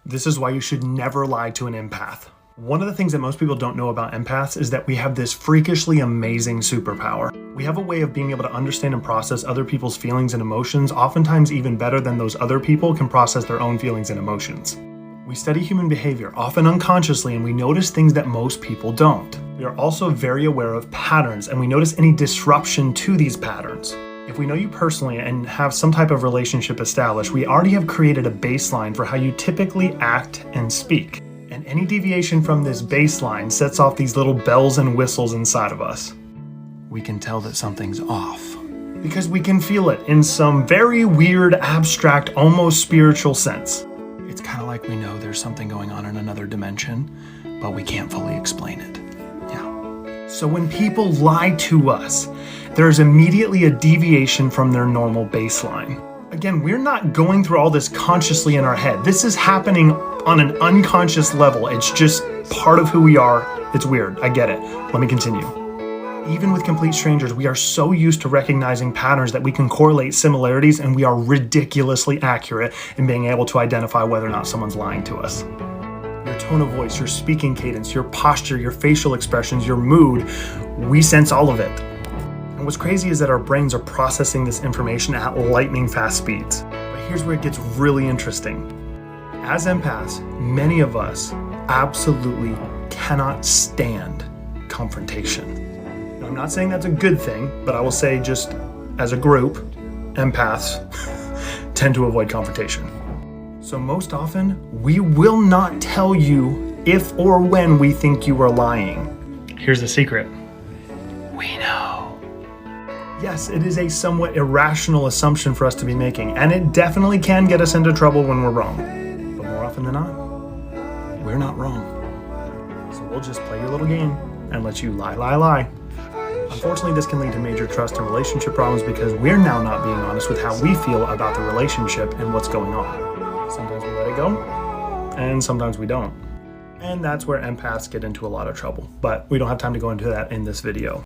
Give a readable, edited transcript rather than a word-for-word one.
This is why you should never lie to an empath. One of the things that most people don't know about empaths is that we have this freakishly amazing superpower. We have a way of being able to understand and process other people's feelings and emotions, oftentimes even better than those other people can process their own feelings and emotions. We study human behavior, often unconsciously, and we notice things that most people don't. We are also very aware of patterns, and we notice any disruption to these patterns. If we know you personally and have some type of relationship established, we already have created a baseline for how you typically act and speak. And any deviation from this baseline sets off these little bells and whistles inside of us. We can tell that something's off because we can feel it in some very weird, abstract, almost spiritual sense. It's kind of like we know there's something going on in another dimension, but we can't fully explain it. Yeah. So when people lie to us, there's immediately a deviation from their normal baseline. Again, we're not going through all this consciously in our head. This is happening on an unconscious level. It's just part of who we are. It's weird. I get it. Let me continue. Even with complete strangers, we are so used to recognizing patterns that we can correlate similarities, and we are ridiculously accurate in being able to identify whether or not someone's lying to us. Your tone of voice, your speaking cadence, your posture, your facial expressions, your mood, we sense all of it. And what's crazy is that our brains are processing this information at lightning fast speeds. But here's where it gets really interesting. As empaths, many of us absolutely cannot stand confrontation. Now, I'm not saying that's a good thing, but I will say just as a group, empaths tend to avoid confrontation. So most often, we will not tell you if or when we think you are lying. Here's the secret. We know. Yes, it is a somewhat irrational assumption for us to be making, and it definitely can get us into trouble when we're wrong. But more often than not, we're not wrong. So we'll just play your little game and let you lie. Unfortunately, this can lead to major trust and relationship problems because we're now not being honest with how we feel about the relationship and what's going on. Sometimes we let it go, and sometimes we don't. And that's where empaths get into a lot of trouble. But we don't have time to go into that in this video.